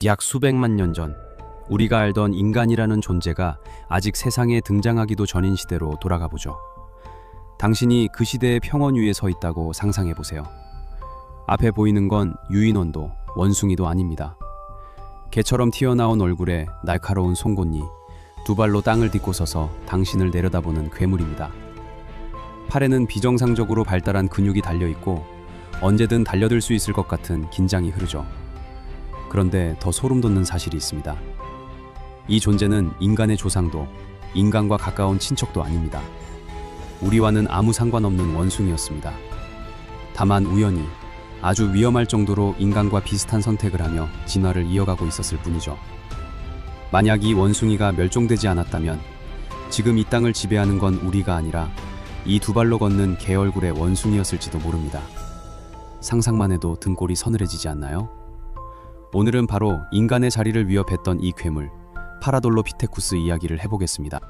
약 수백만 년 전, 우리가 알던 인간이라는 존재가 아직 세상에 등장하기도 전인 시대로 돌아가 보죠. 당신이 그 시대의 평원 위에 서 있다고 상상해 보세요. 앞에 보이는 건 유인원도 원숭이도 아닙니다. 개처럼 튀어나온 얼굴에 날카로운 송곳니, 두 발로 땅을 딛고 서서 당신을 내려다보는 괴물입니다. 팔에는 비정상적으로 발달한 근육이 달려있고 언제든 달려들 수 있을 것 같은 긴장이 흐르죠. 그런데 더 소름 돋는 사실이 있습니다. 이 존재는 인간의 조상도 인간과 가까운 친척도 아닙니다. 우리와는 아무 상관없는 원숭이였습니다. 다만 우연히 아주 위험할 정도로 인간과 비슷한 선택을 하며 진화를 이어가고 있었을 뿐이죠. 만약 이 원숭이가 멸종되지 않았다면 지금 이 땅을 지배하는 건 우리가 아니라 이 두 발로 걷는 개 얼굴의 원숭이였을지도 모릅니다. 상상만 해도 등골이 서늘해지지 않나요? 오늘은 바로 인간의 자리를 위협했던 이 괴물, 파라돌로피테쿠스 이야기를 해보겠습니다.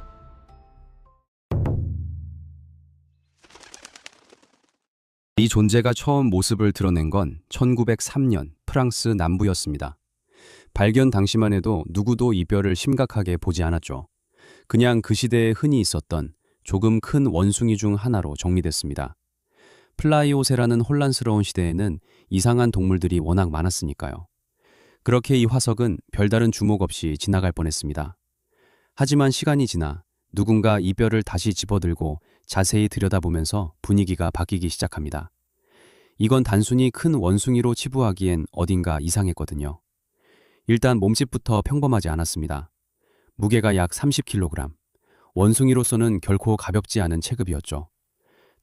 이 존재가 처음 모습을 드러낸 건 1903년 프랑스 남부였습니다. 발견 당시만 해도 누구도 이 뼈를 심각하게 보지 않았죠. 그냥 그 시대에 흔히 있었던 조금 큰 원숭이 중 하나로 정리됐습니다. 플라이오세라는 혼란스러운 시대에는 이상한 동물들이 워낙 많았으니까요. 그렇게 이 화석은 별다른 주목 없이 지나갈 뻔했습니다. 하지만 시간이 지나 누군가 이 뼈를 다시 집어들고 자세히 들여다보면서 분위기가 바뀌기 시작합니다. 이건 단순히 큰 원숭이로 치부하기엔 어딘가 이상했거든요. 일단 몸집부터 평범하지 않았습니다. 무게가 약 30kg. 원숭이로서는 결코 가볍지 않은 체급이었죠.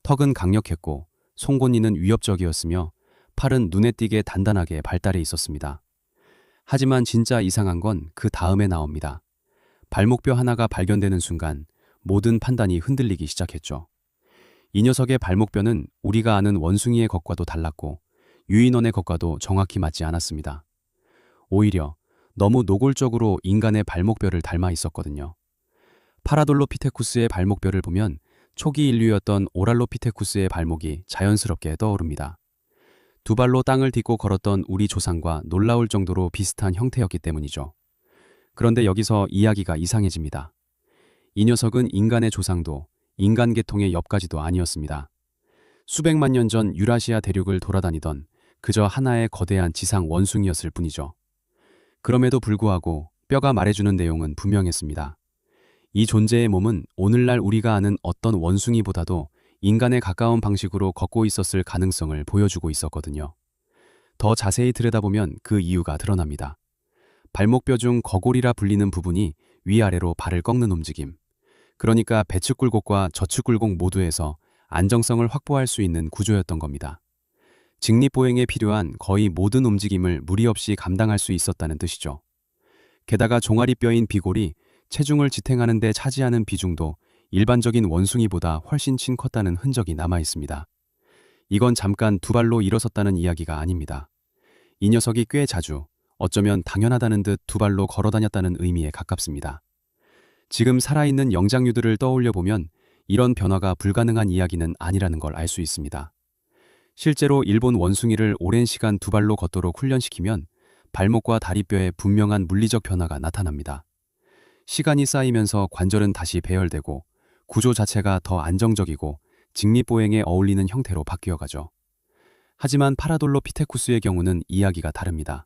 턱은 강력했고 송곳니는 위협적이었으며 팔은 눈에 띄게 단단하게 발달해 있었습니다. 하지만 진짜 이상한 건 그 다음에 나옵니다. 발목뼈 하나가 발견되는 순간 모든 판단이 흔들리기 시작했죠. 이 녀석의 발목뼈는 우리가 아는 원숭이의 것과도 달랐고 유인원의 것과도 정확히 맞지 않았습니다. 오히려 너무 노골적으로 인간의 발목뼈를 닮아 있었거든요. 파라돌로피테쿠스의 발목뼈를 보면 초기 인류였던 오랄로피테쿠스의 발목이 자연스럽게 떠오릅니다. 두 발로 땅을 딛고 걸었던 우리 조상과 놀라울 정도로 비슷한 형태였기 때문이죠. 그런데 여기서 이야기가 이상해집니다. 이 녀석은 인간의 조상도 인간 계통의 옆가지도 아니었습니다. 수백만 년 전 유라시아 대륙을 돌아다니던 그저 하나의 거대한 지상 원숭이였을 뿐이죠. 그럼에도 불구하고 뼈가 말해주는 내용은 분명했습니다. 이 존재의 몸은 오늘날 우리가 아는 어떤 원숭이보다도 인간에 가까운 방식으로 걷고 있었을 가능성을 보여주고 있었거든요. 더 자세히 들여다보면 그 이유가 드러납니다. 발목뼈 중 거골이라 불리는 부분이 위아래로 발을 꺾는 움직임. 그러니까 배측굴곡과 저측굴곡 모두에서 안정성을 확보할 수 있는 구조였던 겁니다. 직립보행에 필요한 거의 모든 움직임을 무리 없이 감당할 수 있었다는 뜻이죠. 게다가 종아리뼈인 비골이 체중을 지탱하는 데 차지하는 비중도 일반적인 원숭이보다 훨씬 컸다는 흔적이 남아 있습니다. 이건 잠깐 두 발로 일어섰다는 이야기가 아닙니다. 이 녀석이 꽤 자주, 어쩌면 당연하다는 듯 두 발로 걸어 다녔다는 의미에 가깝습니다. 지금 살아있는 영장류들을 떠올려 보면 이런 변화가 불가능한 이야기는 아니라는 걸 알 수 있습니다. 실제로 일본 원숭이를 오랜 시간 두 발로 걷도록 훈련시키면 발목과 다리뼈에 분명한 물리적 변화가 나타납니다. 시간이 쌓이면서 관절은 다시 배열되고 구조 자체가 더 안정적이고 직립보행에 어울리는 형태로 바뀌어가죠. 하지만 파라돌로피테쿠스의 경우는 이야기가 다릅니다.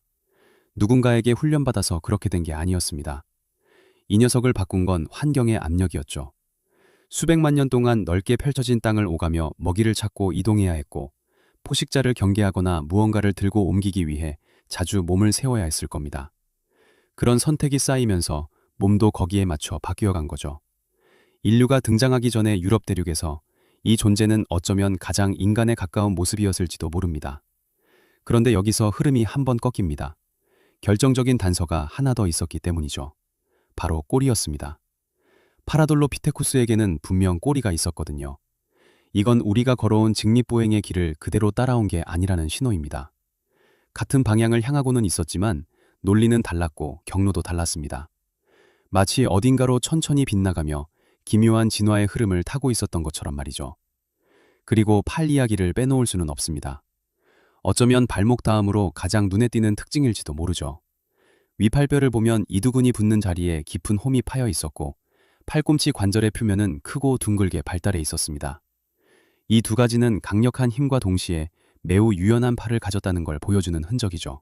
누군가에게 훈련받아서 그렇게 된 게 아니었습니다. 이 녀석을 바꾼 건 환경의 압력이었죠. 수백만 년 동안 넓게 펼쳐진 땅을 오가며 먹이를 찾고 이동해야 했고 포식자를 경계하거나 무언가를 들고 옮기기 위해 자주 몸을 세워야 했을 겁니다. 그런 선택이 쌓이면서 몸도 거기에 맞춰 바뀌어간 거죠. 인류가 등장하기 전에 유럽 대륙에서 이 존재는 어쩌면 가장 인간에 가까운 모습이었을지도 모릅니다. 그런데 여기서 흐름이 한 번 꺾입니다. 결정적인 단서가 하나 더 있었기 때문이죠. 바로 꼬리였습니다. 파라돌로피테쿠스에게는 분명 꼬리가 있었거든요. 이건 우리가 걸어온 직립보행의 길을 그대로 따라온 게 아니라는 신호입니다. 같은 방향을 향하고는 있었지만 논리는 달랐고 경로도 달랐습니다. 마치 어딘가로 천천히 빗나가며 기묘한 진화의 흐름을 타고 있었던 것처럼 말이죠. 그리고 팔 이야기를 빼놓을 수는 없습니다. 어쩌면 발목 다음으로 가장 눈에 띄는 특징일지도 모르죠. 위팔뼈를 보면 이두근이 붙는 자리에 깊은 홈이 파여 있었고 팔꿈치 관절의 표면은 크고 둥글게 발달해 있었습니다. 이 두 가지는 강력한 힘과 동시에 매우 유연한 팔을 가졌다는 걸 보여주는 흔적이죠.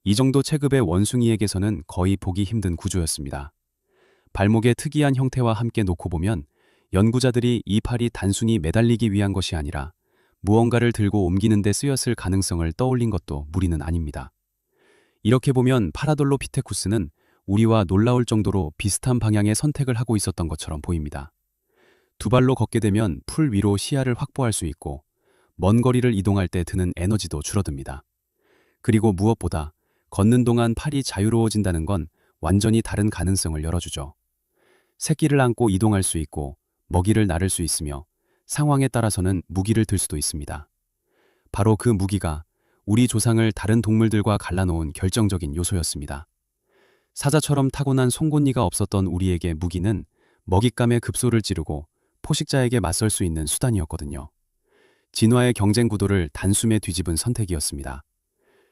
이 정도 체급의 원숭이에게서는 거의 보기 힘든 구조였습니다. 발목의 특이한 형태와 함께 놓고 보면 연구자들이 이 팔이 단순히 매달리기 위한 것이 아니라 무언가를 들고 옮기는 데 쓰였을 가능성을 떠올린 것도 무리는 아닙니다. 이렇게 보면 파라돌로피테쿠스는 우리와 놀라울 정도로 비슷한 방향의 선택을 하고 있었던 것처럼 보입니다. 두 발로 걷게 되면 풀 위로 시야를 확보할 수 있고 먼 거리를 이동할 때 드는 에너지도 줄어듭니다. 그리고 무엇보다 걷는 동안 팔이 자유로워진다는 건 완전히 다른 가능성을 열어주죠. 새끼를 안고 이동할 수 있고 먹이를 나를 수 있으며 상황에 따라서는 무기를 들 수도 있습니다. 바로 그 무기가 우리 조상을 다른 동물들과 갈라놓은 결정적인 요소였습니다. 사자처럼 타고난 송곳니가 없었던 우리에게 무기는 먹잇감의 급소를 찌르고 포식자에게 맞설 수 있는 수단이었거든요. 진화의 경쟁 구도를 단숨에 뒤집은 선택이었습니다.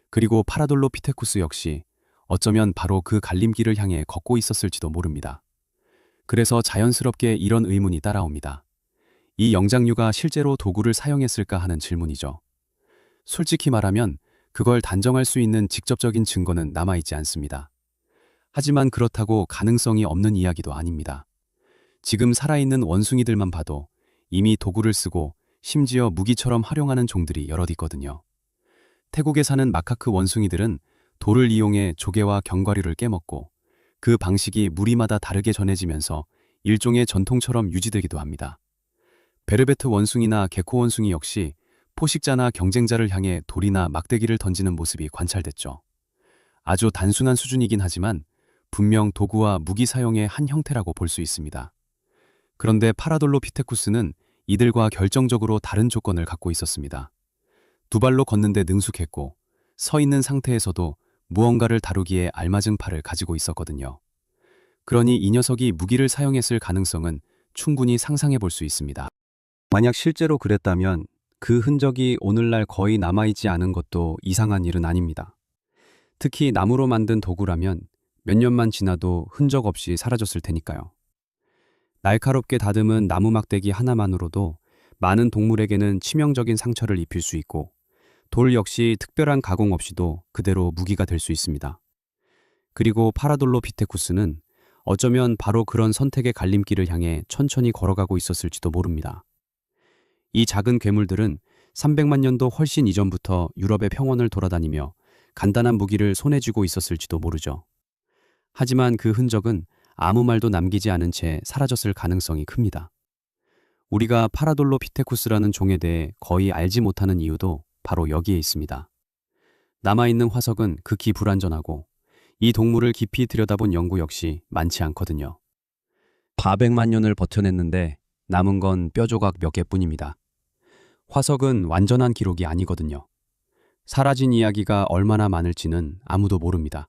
그리고 파라돌로피테쿠스 역시 어쩌면 바로 그 갈림길을 향해 걷고 있었을지도 모릅니다. 그래서 자연스럽게 이런 의문이 따라옵니다. 이 영장류가 실제로 도구를 사용했을까 하는 질문이죠. 솔직히 말하면 그걸 단정할 수 있는 직접적인 증거는 남아있지 않습니다. 하지만 그렇다고 가능성이 없는 이야기도 아닙니다. 지금 살아있는 원숭이들만 봐도 이미 도구를 쓰고 심지어 무기처럼 활용하는 종들이 여럿 있거든요. 태국에 사는 마카크 원숭이들은 돌을 이용해 조개와 견과류를 깨먹고 그 방식이 무리마다 다르게 전해지면서 일종의 전통처럼 유지되기도 합니다. 베르베트 원숭이나 게코 원숭이 역시 포식자나 경쟁자를 향해 돌이나 막대기를 던지는 모습이 관찰됐죠. 아주 단순한 수준이긴 하지만 분명 도구와 무기 사용의 한 형태라고 볼 수 있습니다. 그런데 파라돌로피테쿠스는 이들과 결정적으로 다른 조건을 갖고 있었습니다. 두 발로 걷는데 능숙했고 서 있는 상태에서도 무언가를 다루기에 알맞은 팔을 가지고 있었거든요. 그러니 이 녀석이 무기를 사용했을 가능성은 충분히 상상해 볼 수 있습니다. 만약 실제로 그랬다면 그 흔적이 오늘날 거의 남아있지 않은 것도 이상한 일은 아닙니다. 특히 나무로 만든 도구라면 몇 년만 지나도 흔적 없이 사라졌을 테니까요. 날카롭게 다듬은 나무 막대기 하나만으로도 많은 동물에게는 치명적인 상처를 입힐 수 있고 돌 역시 특별한 가공 없이도 그대로 무기가 될 수 있습니다. 그리고 파라돌로피테쿠스는 어쩌면 바로 그런 선택의 갈림길을 향해 천천히 걸어가고 있었을지도 모릅니다. 이 작은 괴물들은 300만 년도 훨씬 이전부터 유럽의 평원을 돌아다니며 간단한 무기를 손에 쥐고 있었을지도 모르죠. 하지만 그 흔적은 아무 말도 남기지 않은 채 사라졌을 가능성이 큽니다. 우리가 파라돌로피테쿠스라는 종에 대해 거의 알지 못하는 이유도 바로 여기에 있습니다. 남아있는 화석은 극히 불완전하고 이 동물을 깊이 들여다본 연구 역시 많지 않거든요. 400만 년을 버텨냈는데 남은 건 뼈조각 몇 개뿐입니다. 화석은 완전한 기록이 아니거든요. 사라진 이야기가 얼마나 많을지는 아무도 모릅니다.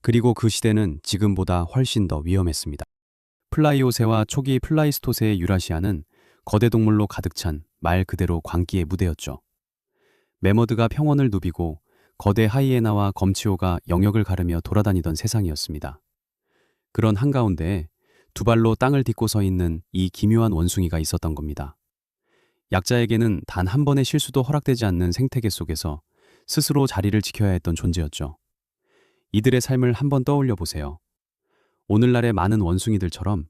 그리고 그 시대는 지금보다 훨씬 더 위험했습니다. 플라이오세와 초기 플라이스토세의 유라시아는 거대 동물로 가득 찬 말 그대로 광기의 무대였죠. 매머드가 평원을 누비고 거대 하이에나와 검치오가 영역을 가르며 돌아다니던 세상이었습니다. 그런 한가운데에 두 발로 땅을 딛고 서 있는 이 기묘한 원숭이가 있었던 겁니다. 약자에게는 단 한 번의 실수도 허락되지 않는 생태계 속에서 스스로 자리를 지켜야 했던 존재였죠. 이들의 삶을 한번 떠올려 보세요. 오늘날의 많은 원숭이들처럼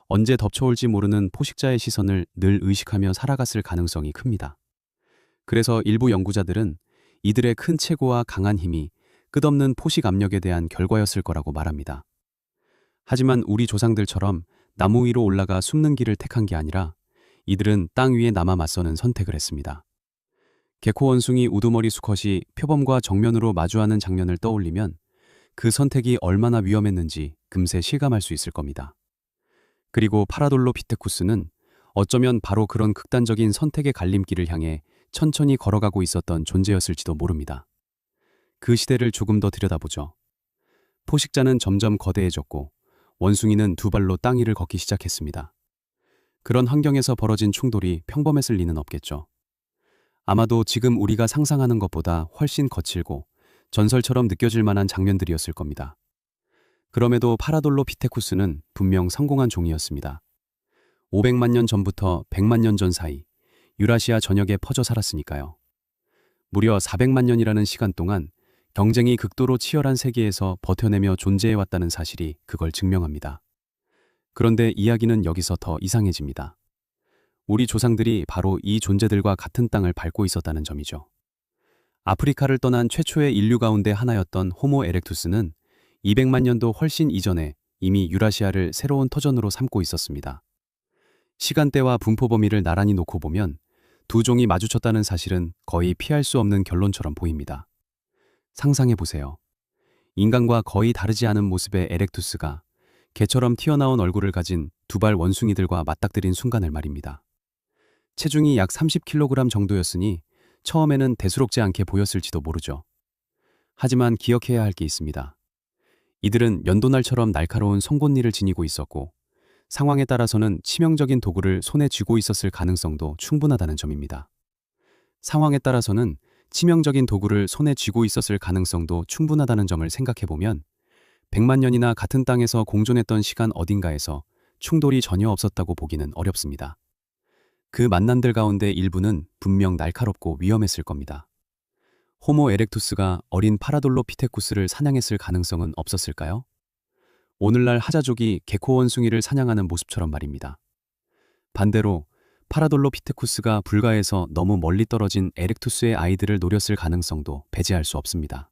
언제 덮쳐올지 모르는 포식자의 시선을 늘 의식하며 살아갔을 가능성이 큽니다. 그래서 일부 연구자들은 이들의 큰 체구와 강한 힘이 끝없는 포식 압력에 대한 결과였을 거라고 말합니다. 하지만 우리 조상들처럼 나무 위로 올라가 숨는 길을 택한 게 아니라 이들은 땅 위에 남아 맞서는 선택을 했습니다. 게코 원숭이 우두머리 수컷이 표범과 정면으로 마주하는 장면을 떠올리면 그 선택이 얼마나 위험했는지 금세 실감할 수 있을 겁니다. 그리고 파라돌로피테쿠스는 어쩌면 바로 그런 극단적인 선택의 갈림길을 향해 천천히 걸어가고 있었던 존재였을지도 모릅니다. 그 시대를 조금 더 들여다보죠. 포식자는 점점 거대해졌고 원숭이는 두 발로 땅 위를 걷기 시작했습니다. 그런 환경에서 벌어진 충돌이 평범했을 리는 없겠죠. 아마도 지금 우리가 상상하는 것보다 훨씬 거칠고 전설처럼 느껴질 만한 장면들이었을 겁니다. 그럼에도 파라돌로피테쿠스는 분명 성공한 종이었습니다. 500만 년 전부터 100만 년 전 사이 유라시아 전역에 퍼져 살았으니까요. 무려 400만 년이라는 시간 동안 경쟁이 극도로 치열한 세계에서 버텨내며 존재해왔다는 사실이 그걸 증명합니다. 그런데 이야기는 여기서 더 이상해집니다. 우리 조상들이 바로 이 존재들과 같은 땅을 밟고 있었다는 점이죠. 아프리카를 떠난 최초의 인류 가운데 하나였던 호모 에렉투스는 200만 년도 훨씬 이전에 이미 유라시아를 새로운 터전으로 삼고 있었습니다. 시간대와 분포 범위를 나란히 놓고 보면 두 종이 마주쳤다는 사실은 거의 피할 수 없는 결론처럼 보입니다. 상상해 보세요. 인간과 거의 다르지 않은 모습의 에렉투스가 개처럼 튀어나온 얼굴을 가진 두 발 원숭이들과 맞닥뜨린 순간을 말입니다. 체중이 약 30kg 정도였으니 처음에는 대수롭지 않게 보였을지도 모르죠. 하지만 기억해야 할 게 있습니다. 이들은 면도날처럼 날카로운 송곳니를 지니고 있었고 상황에 따라서는 치명적인 도구를 손에 쥐고 있었을 가능성도 충분하다는 점입니다. 상황에 따라서는 치명적인 도구를 손에 쥐고 있었을 가능성도 충분하다는 점을 생각해보면 100만 년이나 같은 땅에서 공존했던 시간 어딘가에서 충돌이 전혀 없었다고 보기는 어렵습니다. 그 만남들 가운데 일부는 분명 날카롭고 위험했을 겁니다. 호모 에렉투스가 어린 파라돌로피테쿠스를 사냥했을 가능성은 없었을까요? 오늘날 하자족이 개코 원숭이를 사냥하는 모습처럼 말입니다. 반대로 파라돌로피테쿠스가 불가에서 너무 멀리 떨어진 에렉투스의 아이들을 노렸을 가능성도 배제할 수 없습니다.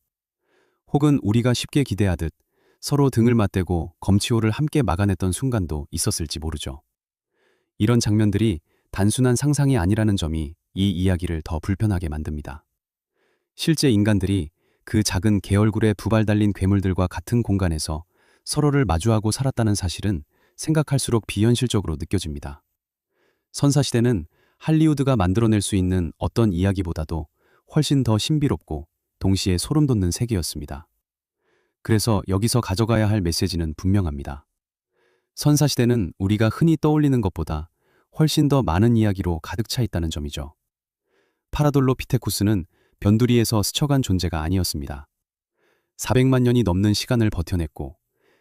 혹은 우리가 쉽게 기대하듯 서로 등을 맞대고 검치호를 함께 막아냈던 순간도 있었을지 모르죠. 이런 장면들이 단순한 상상이 아니라는 점이 이 이야기를 더 불편하게 만듭니다. 실제 인간들이 그 작은 개얼굴에 두 발 달린 괴물들과 같은 공간에서 서로를 마주하고 살았다는 사실은 생각할수록 비현실적으로 느껴집니다. 선사시대는 할리우드가 만들어낼 수 있는 어떤 이야기보다도 훨씬 더 신비롭고 동시에 소름 돋는 세계였습니다. 그래서 여기서 가져가야 할 메시지는 분명합니다. 선사시대는 우리가 흔히 떠올리는 것보다 훨씬 더 많은 이야기로 가득 차 있다는 점이죠. 파라돌로피테쿠스는 변두리에서 스쳐간 존재가 아니었습니다. 400만 년이 넘는 시간을 버텨냈고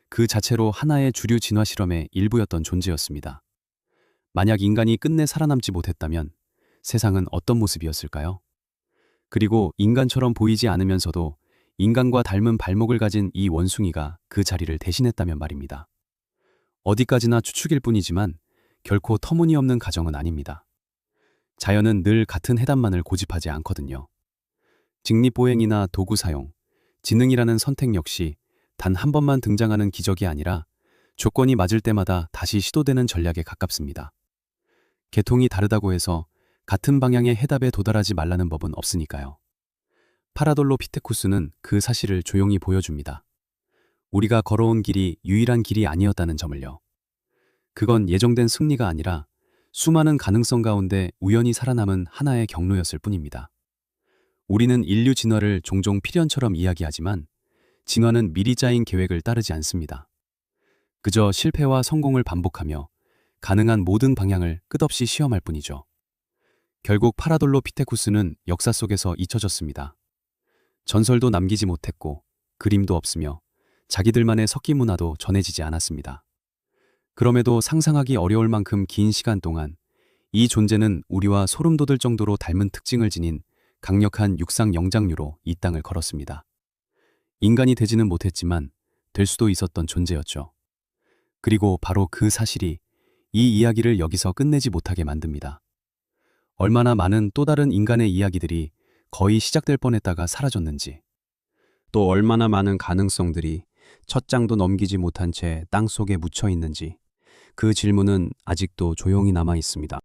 그 자체로 하나의 주류 진화 실험의 일부였던 존재였습니다. 만약 인간이 끝내 살아남지 못했다면 세상은 어떤 모습이었을까요? 그리고 인간처럼 보이지 않으면서도 인간과 닮은 발목을 가진 이 원숭이가 그 자리를 대신했다면 말입니다. 어디까지나 추측일 뿐이지만 결코 터무니없는 가정은 아닙니다. 자연은 늘 같은 해답만을 고집하지 않거든요. 직립보행이나 도구 사용, 지능이라는 선택 역시 단 한 번만 등장하는 기적이 아니라 조건이 맞을 때마다 다시 시도되는 전략에 가깝습니다. 계통이 다르다고 해서 같은 방향의 해답에 도달하지 말라는 법은 없으니까요. 파라돌로피테쿠스는 그 사실을 조용히 보여줍니다. 우리가 걸어온 길이 유일한 길이 아니었다는 점을요. 그건 예정된 승리가 아니라 수많은 가능성 가운데 우연히 살아남은 하나의 경로였을 뿐입니다. 우리는 인류 진화를 종종 필연처럼 이야기하지만 진화는 미리 짜인 계획을 따르지 않습니다. 그저 실패와 성공을 반복하며 가능한 모든 방향을 끝없이 시험할 뿐이죠. 결국 파라돌로피테쿠스는 역사 속에서 잊혀졌습니다. 전설도 남기지 못했고 그림도 없으며 자기들만의 석기 문화도 전해지지 않았습니다. 그럼에도 상상하기 어려울 만큼 긴 시간 동안 이 존재는 우리와 소름 돋을 정도로 닮은 특징을 지닌 강력한 육상 영장류로 이 땅을 걸었습니다. 인간이 되지는 못했지만 될 수도 있었던 존재였죠. 그리고 바로 그 사실이 이 이야기를 여기서 끝내지 못하게 만듭니다. 얼마나 많은 또 다른 인간의 이야기들이 거의 시작될 뻔했다가 사라졌는지, 또 얼마나 많은 가능성들이 첫 장도 넘기지 못한 채 땅속에 묻혀 있는지 그 질문은 아직도 조용히 남아 있습니다.